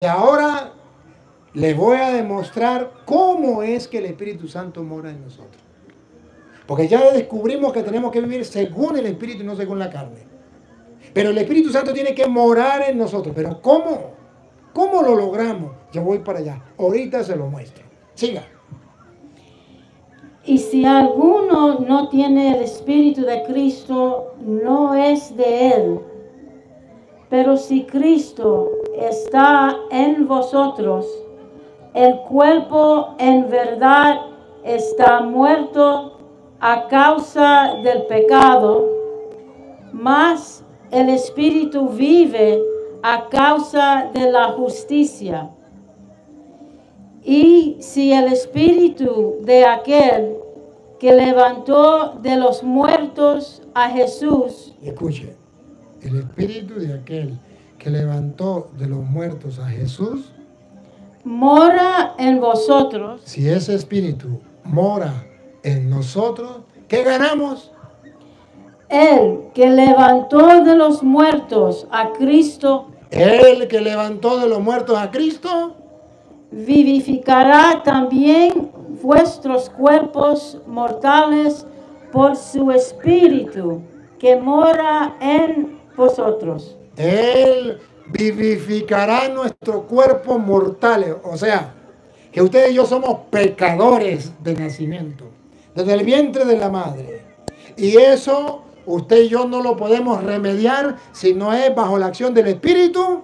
Y ahora les voy a demostrar cómo es que el Espíritu Santo mora en nosotros. Porque ya descubrimos que tenemos que vivir según el Espíritu y no según la carne. Pero el Espíritu Santo tiene que morar en nosotros. ¿Pero cómo? ¿Cómo lo logramos? Yo voy para allá. Ahorita se lo muestro. Siga. Y si alguno no tiene el Espíritu de Cristo, no es de él. Pero si Cristo está en vosotros, el cuerpo en verdad está muerto a causa del pecado, mas el Espíritu vive a causa de la justicia. Y si el Espíritu de aquel que levantó de los muertos a Jesús, Escuche, el Espíritu de aquel que levantó de los muertos a Jesús, mora en vosotros, si ese Espíritu mora en nosotros, ¿qué ganamos? el que levantó de los muertos a Cristo, El que levantó de los muertos a Cristo, vivificará también vuestros cuerpos mortales por su Espíritu que mora en vosotros. Él vivificará nuestros cuerpos mortales. O sea, que ustedes y yo somos pecadores de nacimiento, desde el vientre de la madre. Y eso usted y yo no lo podemos remediar si no es bajo la acción del Espíritu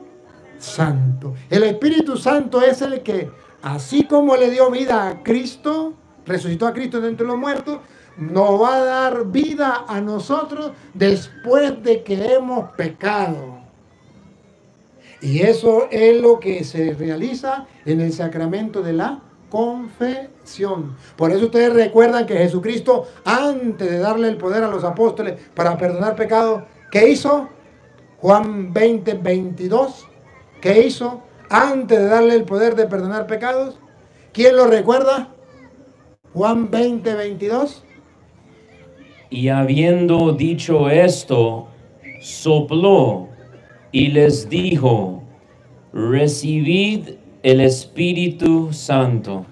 Santo. El Espíritu Santo es el que, así como le dio vida a Cristo, resucitó a Cristo de entre los muertos, nos va a dar vida a nosotros después de que hemos pecado. Y eso es lo que se realiza en el sacramento de la confesión. Por eso ustedes recuerdan que Jesucristo, antes de darle el poder a los apóstoles para perdonar pecados, ¿qué hizo? Juan 20, 22. ¿Qué hizo antes de darle el poder de perdonar pecados? ¿Quién lo recuerda? Juan 20, 22. Y habiendo dicho esto, sopló y les dijo: recibid el Espíritu Santo.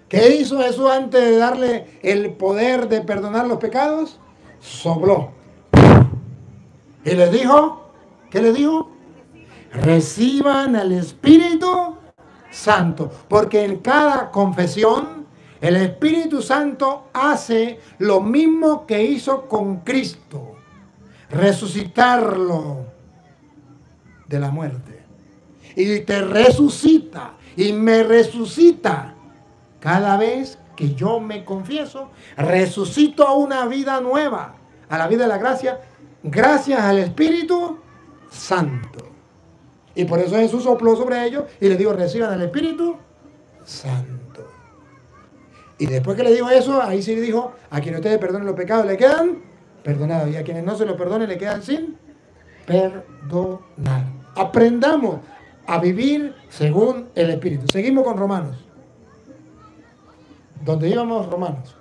¿Qué hizo Jesús antes de darle el poder de perdonar los pecados? Sopló. Y les dijo, ¿qué les dijo? Reciban al Espíritu Santo. Porque en cada confesión el Espíritu Santo hace lo mismo que hizo con Cristo. Resucitarlo de la muerte. Y te resucita y me resucita. Cada vez que yo me confieso, resucito a una vida nueva, a la vida de la gracia, gracias al Espíritu Santo. Y por eso Jesús sopló sobre ellos y les dijo: reciban al Espíritu Santo. Y después que le dijo eso, ahí sí le dijo: a quienes ustedes perdonen los pecados le quedan perdonados, y a quienes no se los perdonen le quedan sin perdonar. Aprendamos a vivir según el Espíritu. Seguimos con Romanos. ¿Dónde íbamos? Romanos.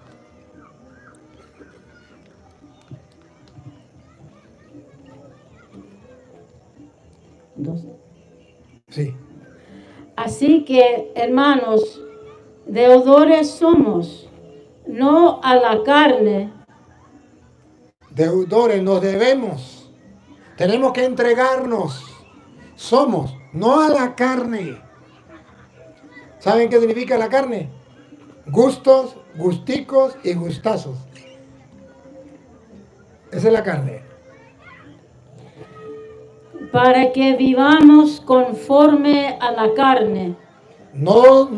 Sí. Así que, hermanos, deudores somos, no a la carne. Deudores, nos debemos. Tenemos que entregarnos. Somos, no a la carne. ¿Saben qué significa la carne? Gustos, gusticos y gustazos. Esa es la carne. Para que vivamos conforme a la carne. No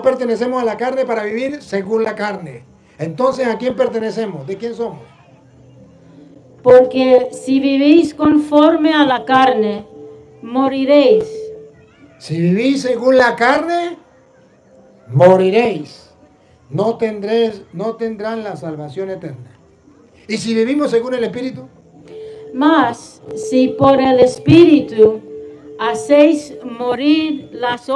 pertenecemos a la carne para vivir según la carne. Entonces, ¿a quién pertenecemos? ¿De quién somos? Porque si vivís conforme a la carne, moriréis. Si vivís según la carne, moriréis. No tendrán la salvación eterna. Y si vivimos según el Espíritu, mas si por el Espíritu hacéis morir las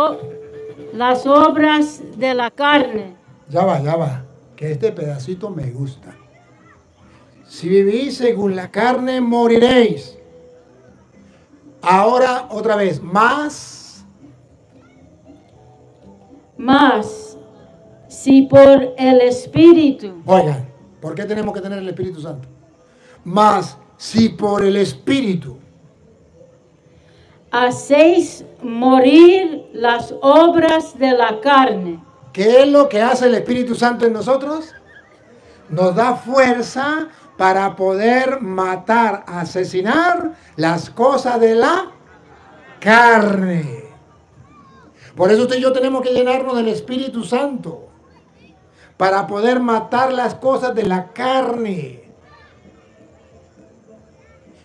obras de la carne. Ya va, que este pedacito me gusta. Si vivís según la carne, moriréis. Ahora, otra vez, más Mas, si por el Espíritu Oigan, ¿por qué tenemos que tener el Espíritu Santo? Mas si por el Espíritu hacéis morir las obras de la carne, ¿qué es lo que hace el Espíritu Santo en nosotros? Nos da fuerza para poder matar, asesinar las cosas de la carne. Por eso usted y yo tenemos que llenarnos del Espíritu Santo para poder matar las cosas de la carne.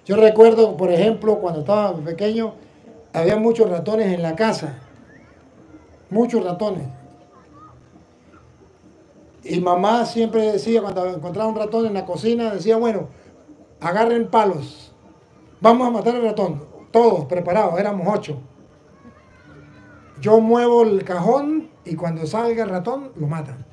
Yo recuerdo, por ejemplo, cuando estaba pequeño, había muchos ratones en la casa. Muchos ratones. Y mamá siempre decía, cuando encontraba un ratón en la cocina, decía, bueno, agarren palos. Vamos a matar al ratón. Todos preparados, éramos 8. Yo muevo el cajón y cuando salga el ratón, lo matan.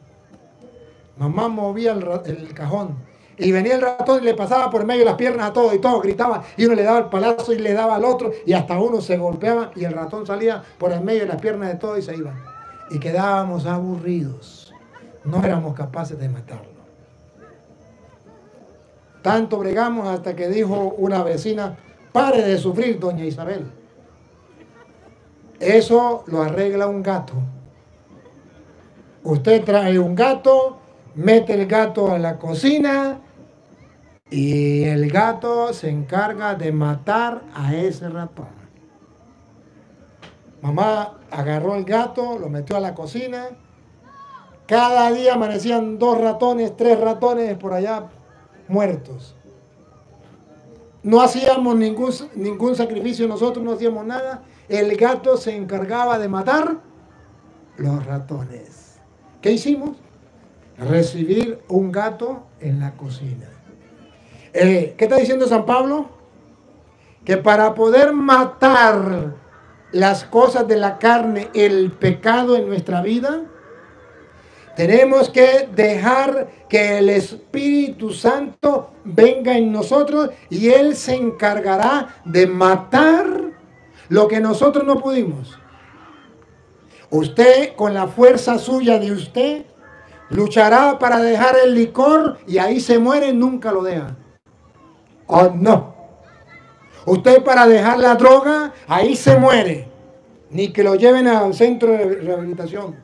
Mamá movía el cajón y venía el ratón y le pasaba por medio de las piernas a todos y todos gritaban y uno le daba el palazo y le daba al otro y hasta uno se golpeaba y el ratón salía por el medio de las piernas de todos y se iba. Y quedábamos aburridos. No éramos capaces de matarlo. Tanto bregamos hasta que dijo una vecina, pare de sufrir, doña Isabel. Eso lo arregla un gato. Usted trae un gato, mete el gato a la cocina y el gato se encarga de matar a ese ratón. Mamá agarró el gato, lo metió a la cocina. Cada día amanecían 2 ratones, 3 ratones por allá muertos. No hacíamos ningún sacrificio, nosotros no hacíamos nada. El gato se encargaba de matar los ratones. ¿Qué hicimos? Recibir un gato en la cocina. ¿Qué está diciendo San Pablo? Que para poder matar las cosas de la carne, el pecado en nuestra vida, tenemos que dejar que el Espíritu Santo venga en nosotros y Él se encargará de matar lo que nosotros no pudimos. Usted, con la fuerza suya de usted, luchará para dejar el licor y ahí se muere, nunca lo deja. Oh, no. Usted para dejar la droga, ahí se muere. Ni que lo lleven al centro de rehabilitación.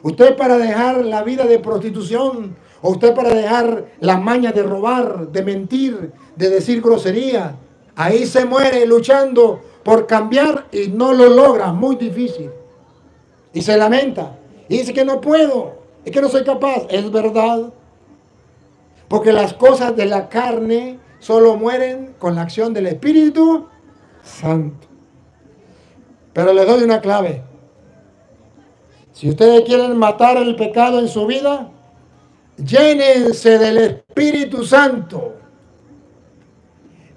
Usted para dejar la vida de prostitución, o usted para dejar la maña de robar, de mentir, de decir grosería, ahí se muere luchando por cambiar y no lo logra, muy difícil. Y se lamenta, y dice que no puedo, es que no soy capaz. Es verdad, porque las cosas de la carne solo mueren con la acción del Espíritu Santo. Pero les doy una clave. Si ustedes quieren matar el pecado en su vida, llénense del Espíritu Santo.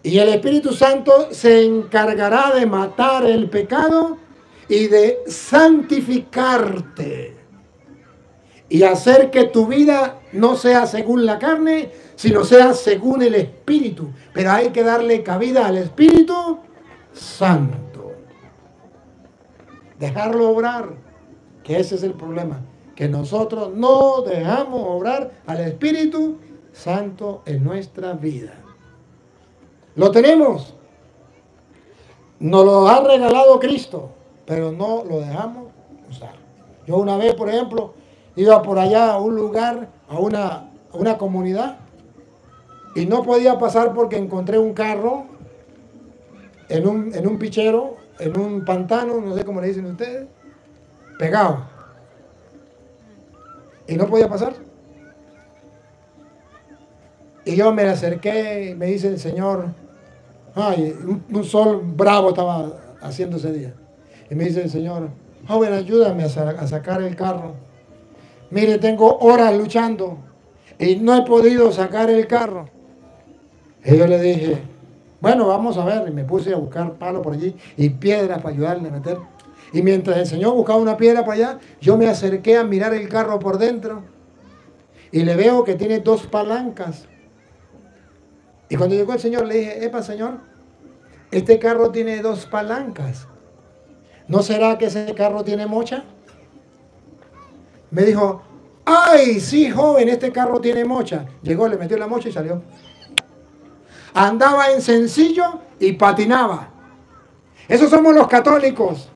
Y el Espíritu Santo se encargará de matar el pecado y de santificarte. Y hacer que tu vida no sea según la carne, sino sea según el Espíritu. Pero hay que darle cabida al Espíritu Santo. Dejarlo obrar, que ese es el problema. Que nosotros no dejamos obrar al Espíritu Santo en nuestra vida. Lo tenemos. Nos lo ha regalado Cristo, pero no lo dejamos usar. Yo una vez, por ejemplo, iba por allá a un lugar, a una comunidad, y no podía pasar porque encontré un carro en un pichero, en un pantano, no sé cómo le dicen ustedes, pegado. Y no podía pasar. Y yo me acerqué y me dice el Señor, ay, un sol bravo estaba haciendo ese día. Y me dice el Señor, joven, ayúdame a sacar el carro. Mire, tengo horas luchando y no he podido sacar el carro. Y yo le dije, bueno, vamos a ver. Y me puse a buscar palos por allí y piedras para ayudarle a meter. Y mientras el Señor buscaba una piedra para allá, yo me acerqué a mirar el carro por dentro. Y le veo que tiene 2 palancas. Y cuando llegó el Señor, le dije, epa, Señor, este carro tiene 2 palancas. ¿No será que ese carro tiene mocha? Me dijo, ay, sí, joven, este carro tiene mocha. Llegó, le metió la mocha y salió. Andaba en sencillo y patinaba. Esos somos los católicos.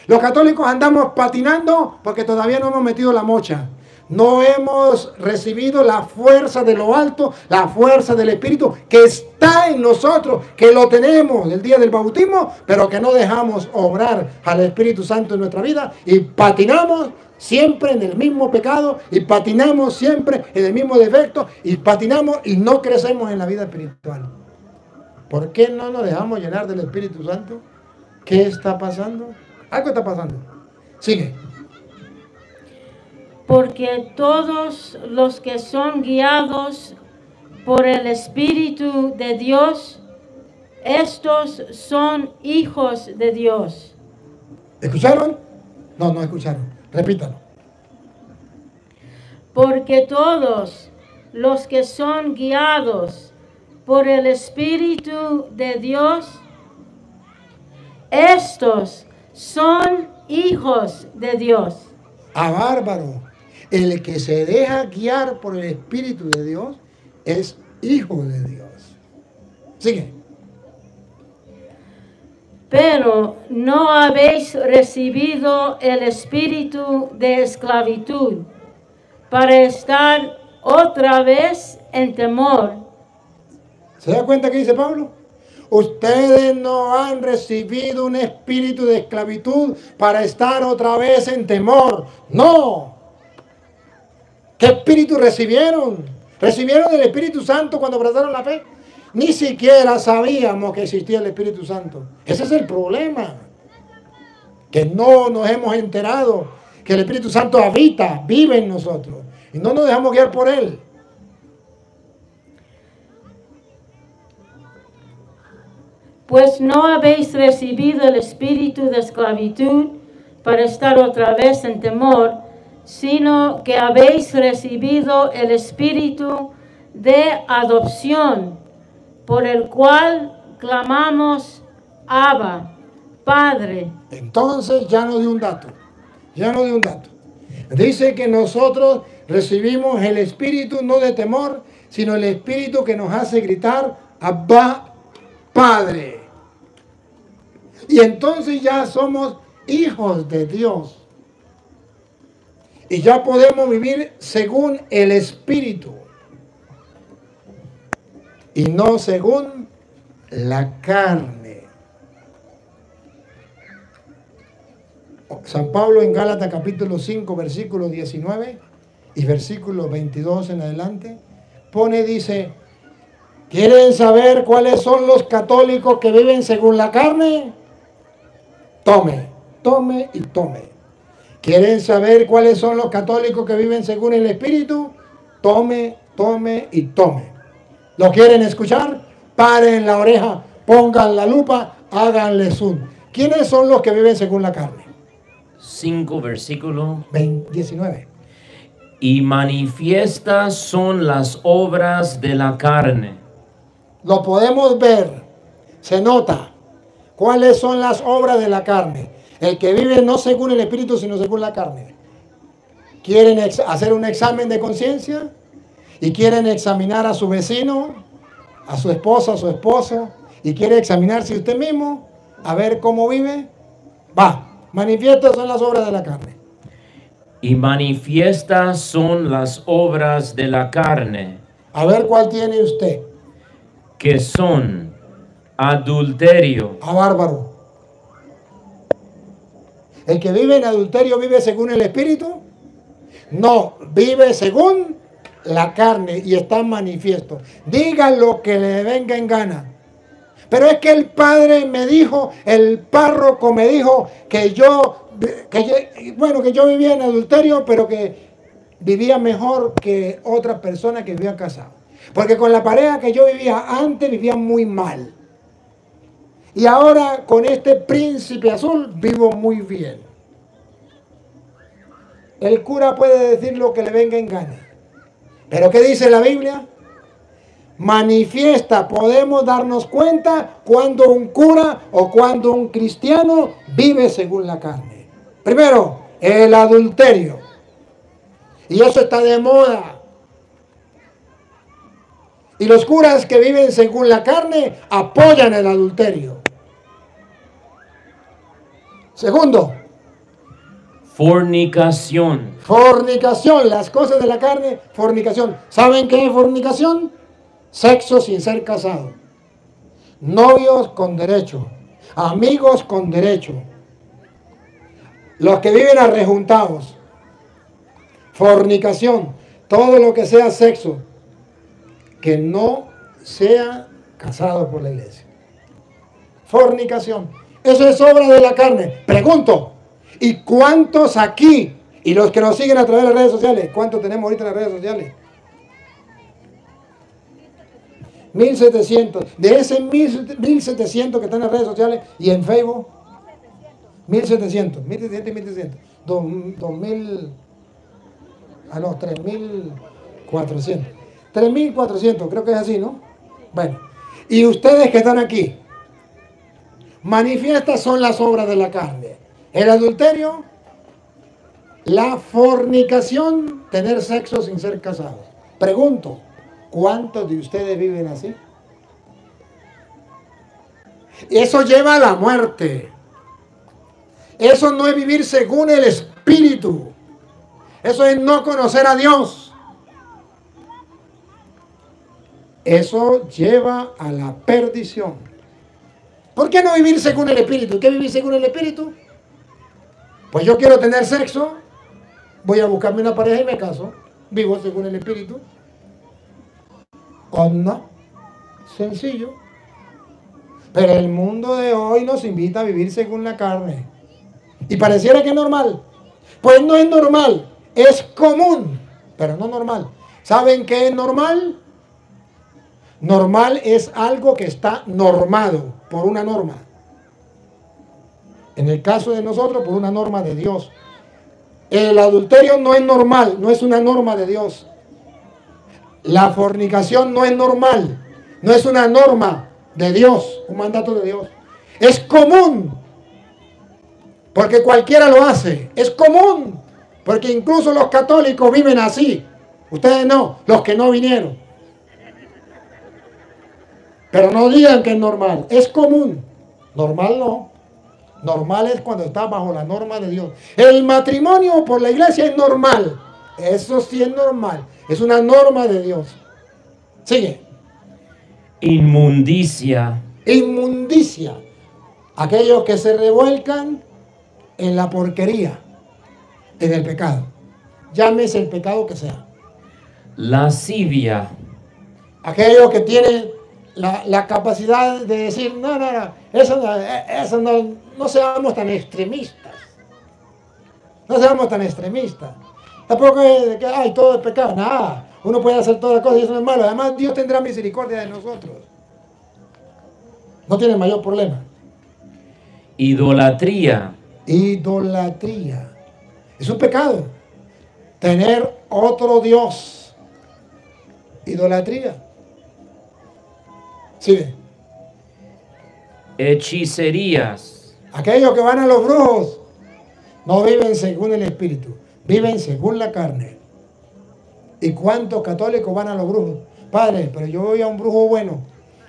Los católicos andamos patinando porque todavía no hemos metido la mocha. No hemos recibido la fuerza de lo alto, la fuerza del Espíritu que está en nosotros, que lo tenemos el día del bautismo, pero que no dejamos obrar al Espíritu Santo en nuestra vida y patinamos siempre en el mismo pecado y patinamos siempre en el mismo defecto y patinamos y no crecemos en la vida espiritual. ¿Por qué no nos dejamos llenar del Espíritu Santo? ¿Qué está pasando? Algo está pasando. Sigue. Porque todos los que son guiados por el Espíritu de Dios, estos son hijos de Dios. ¿Escucharon? No, no escucharon. Repítalo. Porque todos los que son guiados por el Espíritu de Dios, estos son hijos de Dios. ¡Ah, bárbaro! El que se deja guiar por el Espíritu de Dios es hijo de Dios. Sigue. Pero no habéis recibido el espíritu de esclavitud para estar otra vez en temor. ¿Se da cuenta que dice Pablo? Ustedes no han recibido un espíritu de esclavitud para estar otra vez en temor. ¡No! ¿Qué espíritu recibieron? ¿Recibieron el Espíritu Santo cuando abrazaron la fe? Ni siquiera sabíamos que existía el Espíritu Santo. Ese es el problema. Que no nos hemos enterado que el Espíritu Santo habita, vive en nosotros. Y no nos dejamos guiar por Él. Pues no habéis recibido el espíritu de esclavitud para estar otra vez en temor, sino que habéis recibido el espíritu de adopción, por el cual clamamos, Abba, Padre. Entonces ya nos dio un dato. Dice que nosotros recibimos el espíritu no de temor, sino el espíritu que nos hace gritar, Abba, Padre. Y entonces ya somos hijos de Dios. Y ya podemos vivir según el Espíritu. Y no según la carne. San Pablo en Gálatas capítulo 5, versículo 19 y versículo 22 en adelante, dice, ¿quieren saber cuáles son los católicos que viven según la carne? Tome y tome. ¿Quieren saber cuáles son los católicos que viven según el Espíritu? Tome y tome. ¿Lo quieren escuchar? Paren la oreja, pongan la lupa, háganle zoom. ¿Quiénes son los que viven según la carne? 5 versículo 19. Y manifiestas son las obras de la carne. Lo podemos ver, se nota. ¿Cuáles son las obras de la carne? El que vive no según el Espíritu, sino según la carne. ¿Quieren hacer un examen de conciencia? ¿Y quieren examinar a su vecino, a su esposa, a su esposo? ¿Y quiere examinarse usted mismo? A ver cómo vive. Manifiestas son las obras de la carne. Y manifiestas son las obras de la carne. A ver cuál tiene usted. Que son adulterio. Bárbaro. El que vive en adulterio vive según el Espíritu. No, vive según la carne y está manifiesto. Digan lo que le venga en gana. Pero es que el padre me dijo, el párroco me dijo que yo vivía en adulterio, pero que vivía mejor que otras personas que vivían casados. Porque con la pareja que yo vivía antes vivía muy mal. Y ahora con este príncipe azul vivo muy bien. El cura puede decir lo que le venga en gana. ¿Pero qué dice la Biblia? Manifiesta, podemos darnos cuenta cuando un cura o cuando un cristiano vive según la carne. Primero, el adulterio. Y eso está de moda. Y los curas que viven según la carne apoyan el adulterio. Segundo, fornicación, fornicación, las cosas de la carne, fornicación. ¿Saben qué es fornicación? Sexo sin ser casado. Novios con derecho, amigos con derecho. Los que viven arrejuntados. Fornicación, todo lo que sea sexo, que no sea casado por la iglesia. Fornicación, eso es obra de la carne. Pregunto, ¿y cuántos aquí, y los que nos siguen a través de las redes sociales, cuántos tenemos ahorita en las redes sociales? 1700. De ese 1700 que están en las redes sociales y en Facebook, 1700 y 1700. 2000, no, 3400. 3400, creo que es así, ¿no? Bueno, y ustedes que están aquí, manifiestas son las obras de la carne: el adulterio, la fornicación, tener sexo sin ser casados. Pregunto, ¿cuántos de ustedes viven así? Eso lleva a la muerte. Eso no es vivir según el Espíritu. Eso es no conocer a Dios. Eso lleva a la perdición. ¿Por qué no vivir según el Espíritu? ¿Qué vivir según el Espíritu? Pues yo quiero tener sexo, voy a buscarme una pareja y me caso. Vivo según el Espíritu. ¿O no? Sencillo. Pero el mundo de hoy nos invita a vivir según la carne. Y pareciera que es normal. Pues no es normal. Es común, pero no normal. ¿Saben qué es normal? Normal es algo que está normado por una norma. En el caso de nosotros, por una norma de Dios. El adulterio no es normal, no es una norma de Dios. La fornicación no es normal, no es una norma de Dios, un mandato de Dios. Es común, porque cualquiera lo hace. Es común, porque incluso los católicos viven así. Ustedes no, los que no vinieron. Pero no digan que es normal, es común. Normal no. Normal es cuando está bajo la norma de Dios. El matrimonio por la iglesia es normal. Eso sí es normal. Es una norma de Dios. Sigue. inmundicia, Inmundicia. Aquellos que se revuelcan en la porquería, en el pecado. Llámese el pecado que sea. lascivia, Aquellos que tienen la capacidad de decir, no, eso no seamos tan extremistas. No seamos tan extremistas. Tampoco es que, ay, todo es pecado. Nada, uno puede hacer todas las cosas y eso no es malo. Además, Dios tendrá misericordia de nosotros. No tiene mayor problema. idolatría, Idolatría. Es un pecado. Tener otro Dios. Idolatría. Sigue. hechicerías, Aquellos que van a los brujos no viven según el Espíritu, viven según la carne. ¿Y cuántos católicos van a los brujos? Padre, pero yo voy a un brujo bueno,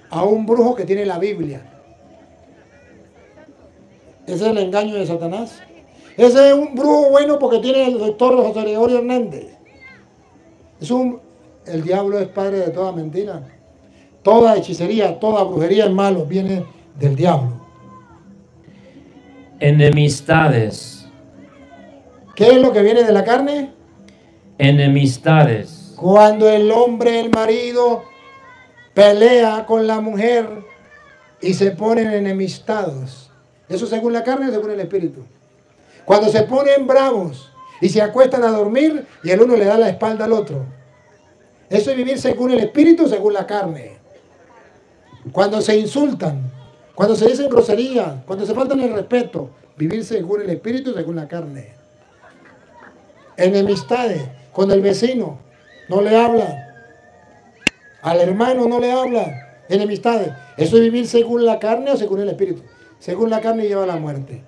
a un brujo que tiene la Biblia. Ese es el engaño de Satanás. Ese es un brujo bueno porque tiene el doctor José Gregorio Hernández. El diablo es padre de toda mentira. Toda hechicería, toda brujería es malo, viene del diablo. enemistades, ¿Qué es lo que viene de la carne? enemistades, Cuando el hombre, el marido, pelea con la mujer y se ponen enemistados. Eso según la carne o según el espíritu. Cuando se ponen bravos y se acuestan a dormir y el uno le da la espalda al otro. Eso es vivir según el espíritu o según la carne. Cuando se insultan, cuando se dicen groserías, cuando se faltan el respeto, vivir según el espíritu o según la carne. Enemistades, cuando el vecino no le habla, al hermano no le habla, enemistades. ¿Eso es vivir según la carne o según el espíritu? Según la carne lleva a la muerte.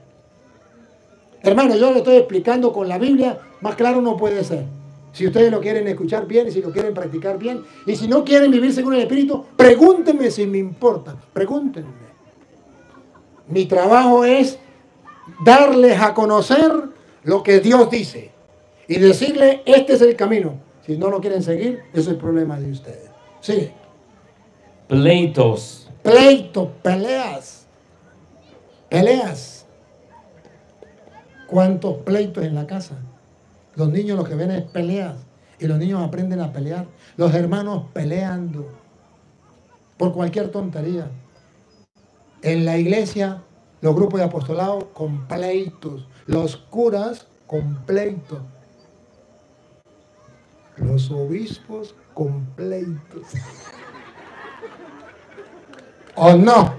Hermano, yo le estoy explicando con la Biblia, más claro no puede ser. Si ustedes lo quieren escuchar bien y si lo quieren practicar bien. Y si no quieren vivir según el Espíritu, pregúntenme si me importa. Pregúntenme. Mi trabajo es darles a conocer lo que Dios dice. Y decirles, este es el camino. Si no lo quieren seguir, ese es el problema de ustedes. Sigue. Pleitos. Pleitos, peleas. Peleas. ¿Cuántos pleitos en la casa? Los niños lo que ven es peleas. Y los niños aprenden a pelear. Los hermanos peleando. Por cualquier tontería. En la iglesia, los grupos de apostolado con pleitos. Los curas con pleitos. Los obispos con pleitos. ¿O no?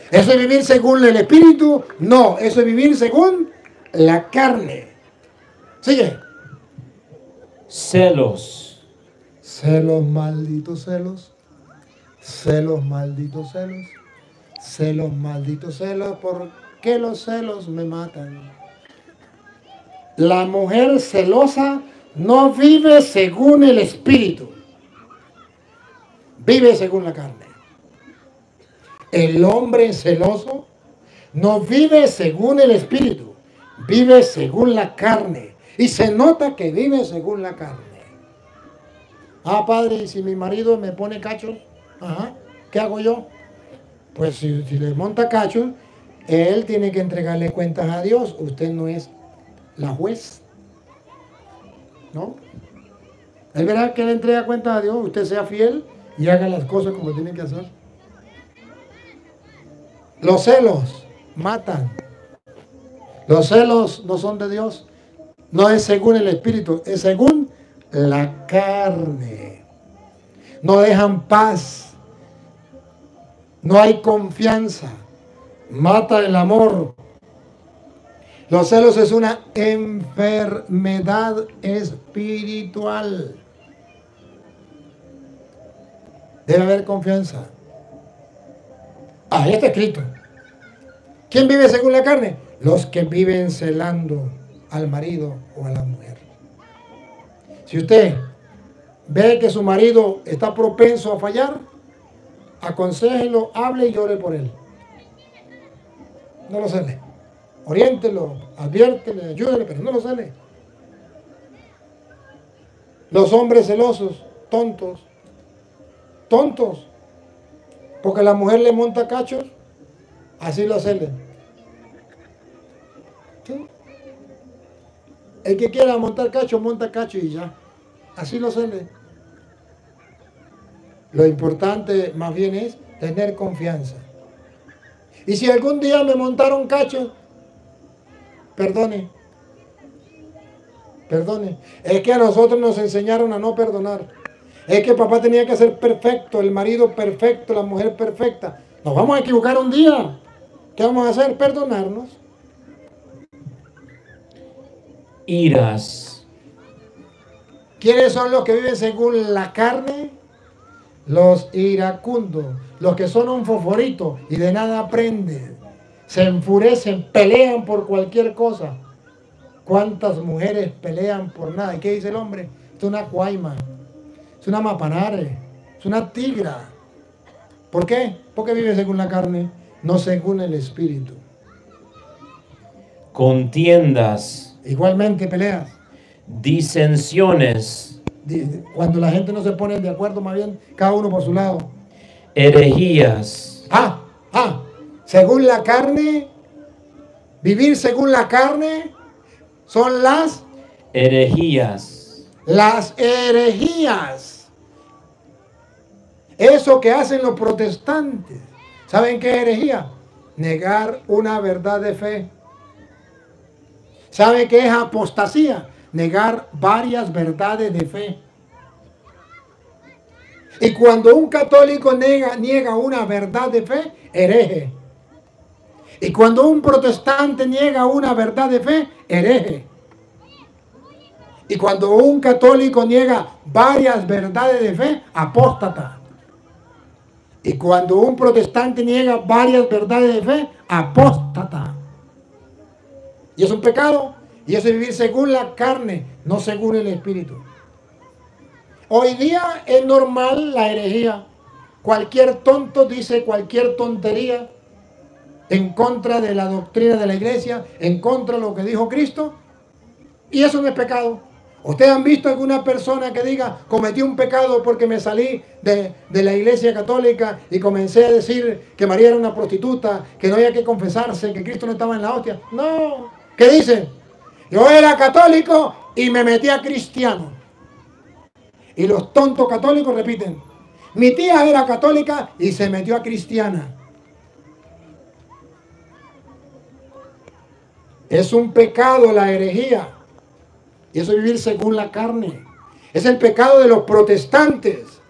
¿Eso es vivir según el Espíritu? No, eso es vivir según la carne. Sigue. Celos. Celos, malditos celos. Celos, malditos celos. Celos, malditos celos. ¿Por qué los celos me matan? La mujer celosa no vive según el Espíritu. Vive según la carne. El hombre celoso no vive según el Espíritu. Vive según la carne. Y se nota que vive según la carne. Ah, padre, ¿y si mi marido me pone cachos? Ajá, ¿qué hago yo? Pues si le monta cachos, él tiene que entregarle cuentas a Dios. Usted no es la juez. ¿No? Es verdad que le entrega cuentas a Dios. Usted sea fiel y haga las cosas como tiene que hacer. Los celos matan. Los celos no son de Dios. No es según el Espíritu, es según la carne. No dejan paz. No hay confianza. Mata el amor. Los celos es una enfermedad espiritual. Debe haber confianza. Ahí está escrito. ¿Quién vive según la carne? Los que viven celando al marido o a la mujer. Si usted ve que su marido está propenso a fallar, aconséjelo, hable y llore por él. No lo cele. Oriéntelo, adviértele, ayúdele, pero no lo cele. Los hombres celosos, tontos, porque la mujer le monta cachos, así lo celen. ¿Sí? El que quiera montar cacho, monta cacho y ya. Así lo cele. Lo importante más bien es tener confianza. Y si algún día me montaron cacho, perdone. Perdone. Es que a nosotros nos enseñaron a no perdonar. Es que papá tenía que ser perfecto, el marido perfecto, la mujer perfecta. Nos vamos a equivocar un día. ¿Qué vamos a hacer? Perdonarnos. Iras. ¿Quiénes son los que viven según la carne? Los iracundos, los que son un fosforito y de nada aprenden. Se enfurecen, pelean por cualquier cosa. ¿Cuántas mujeres pelean por nada? ¿Y qué dice el hombre? Es una cuaima, es una mapanare, es una tigra. ¿Por qué? Porque vive según la carne, no según el Espíritu. Contiendas. Igualmente peleas. Disensiones. Cuando la gente no se pone de acuerdo, más bien cada uno por su lado. Herejías. Según la carne, vivir según la carne son las herejías. Las herejías. Eso que hacen los protestantes. ¿Saben qué es herejía? Negar una verdad de fe. ¿Sabe qué es apostasía? Negar varias verdades de fe. Y cuando un católico niega una verdad de fe, hereje. Y cuando un protestante niega una verdad de fe, hereje. Y cuando un católico niega varias verdades de fe, apóstata. Y cuando un protestante niega varias verdades de fe, apóstata. Y es un pecado Y eso es vivir según la carne, no según el Espíritu. Hoy día es normal la herejía. Cualquier tonto dice cualquier tontería en contra de la doctrina de la iglesia, en contra de lo que dijo Cristo. Y eso no es pecado. ¿Ustedes han visto alguna persona que diga, cometí un pecado porque me salí de la iglesia católica y comencé a decir que María era una prostituta, que no había que confesarse, que Cristo no estaba en la hostia? No. ¿Qué dice? Yo era católico y me metí a cristiano. Y los tontos católicos repiten, mi tía era católica y se metió a cristiana. Es un pecado la herejía. Y eso es vivir según la carne. Es el pecado de los protestantes.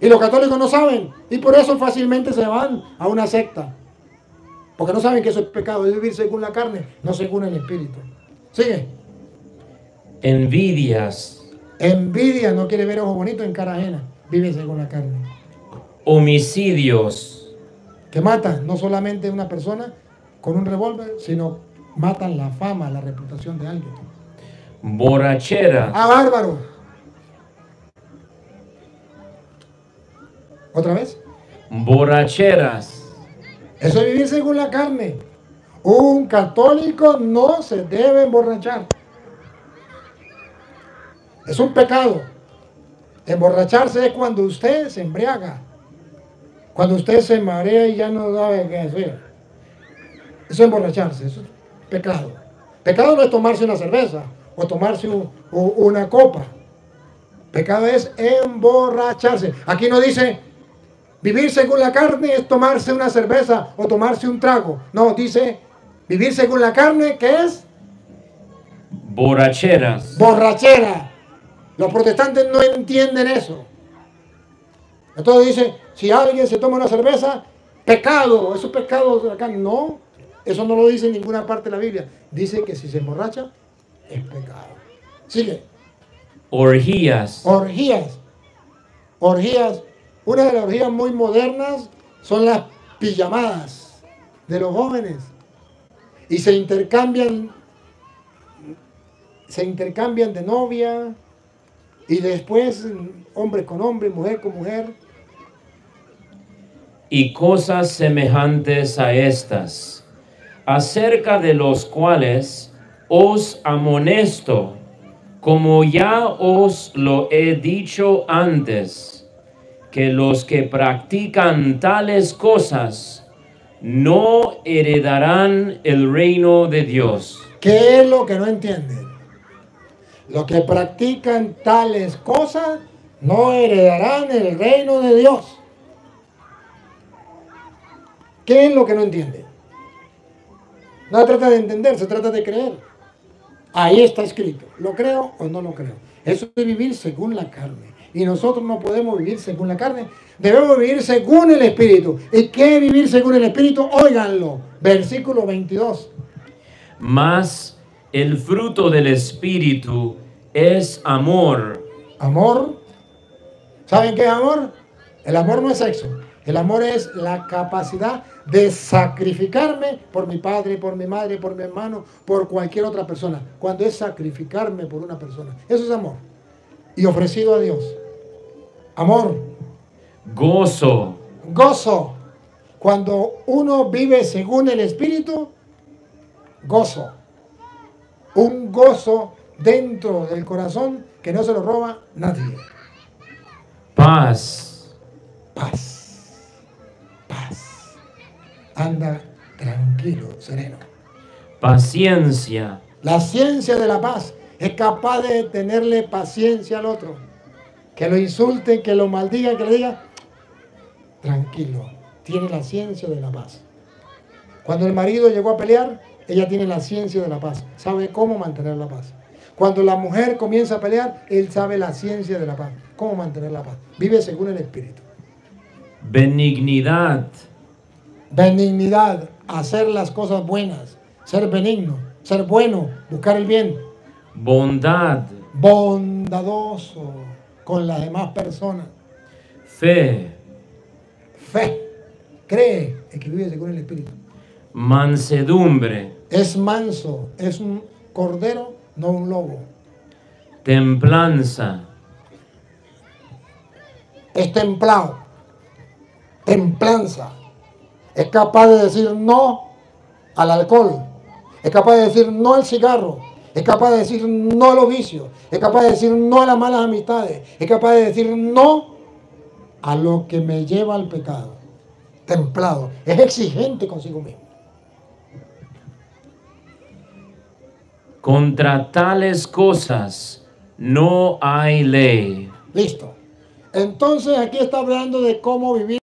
Y los católicos no saben. Y por eso fácilmente se van a una secta. Porque no saben que eso es pecado. Es vivir según la carne, no según el Espíritu. Sigue. Envidias, Envidia, no quiere ver ojos bonitos en cara ajena. Vive según la carne. homicidios, Que matan no solamente a una persona con un revólver, sino matan la fama, la reputación de alguien. borracheras, ¡Ah, bárbaro! ¿Otra vez? borracheras, Eso es vivir según la carne. Un católico no se debe emborrachar. Es un pecado. Emborracharse es cuando usted se embriaga. Cuando usted se marea y ya no sabe qué hacer. Eso es emborracharse, eso es pecado. Pecado no es tomarse una cerveza o tomarse una copa. Pecado es emborracharse. Aquí no dice vivir según la carne es tomarse una cerveza o tomarse un trago. No, dice vivir según la carne, ¿qué es? borracheras, Borrachera. Los protestantes no entienden eso. Entonces dice, si alguien se toma una cerveza, pecado, eso es pecado de la carne. No, eso no lo dice en ninguna parte de la Biblia. Dice que si se emborracha, es pecado. Sigue. orgías, Orgías. Orgías. Una de las orgías muy modernas son las pijamadas de los jóvenes. Y se intercambian de novia. Y después hombre con hombre, mujer con mujer. y cosas semejantes a estas, acerca de los cuales os amonesto, como ya os lo he dicho antes, que los que practican tales cosas no heredarán el reino de Dios. ¿Qué es lo que no entienden? Los que practican tales cosas no heredarán el reino de Dios. ¿Qué es lo que no entienden? No se trata de entender, se trata de creer. Ahí está escrito. ¿Lo creo o no lo creo? Eso es vivir según la carne. Y nosotros no podemos vivir según la carne. Debemos vivir según el Espíritu. ¿Y qué es vivir según el Espíritu? Óiganlo. Versículo 22. Mas el fruto del Espíritu es amor, Amor. ¿Saben qué es amor? El amor no es sexo. El amor es la capacidad de sacrificarme por mi padre, por mi madre, por mi hermano, por cualquier otra persona. Cuando es sacrificarme por una persona. Eso es amor. Y ofrecido a Dios. Amor. gozo, Gozo. Cuando uno vive según el Espíritu, gozo. Un gozo dentro del corazón que no se lo roba nadie. paz, Paz. Paz. Anda tranquilo, sereno. paciencia, La ciencia de la paz es capaz de tenerle paciencia al otro. Que lo insulte, que lo maldiga, que le diga, tranquilo, tiene la ciencia de la paz. Cuando el marido llegó a pelear, ella tiene la ciencia de la paz, sabe cómo mantener la paz. Cuando la mujer comienza a pelear, él sabe la ciencia de la paz, cómo mantener la paz. Vive según el Espíritu. benignidad, Benignidad, hacer las cosas buenas, ser benigno, ser bueno, buscar el bien. bondad, Bondadoso con las demás personas. fe, Fe, cree, el que vive según el Espíritu. mansedumbre, Es manso, es un cordero, no un lobo. Templanza. Es templado, templanza. Es capaz de decir no al alcohol. Es capaz de decir no al cigarro. Es capaz de decir no a los vicios. Es capaz de decir no a las malas amistades. Es capaz de decir no a lo que me lleva al pecado. Templado. Es exigente consigo mismo. Contra tales cosas no hay ley. Listo. Entonces aquí está hablando de cómo vivir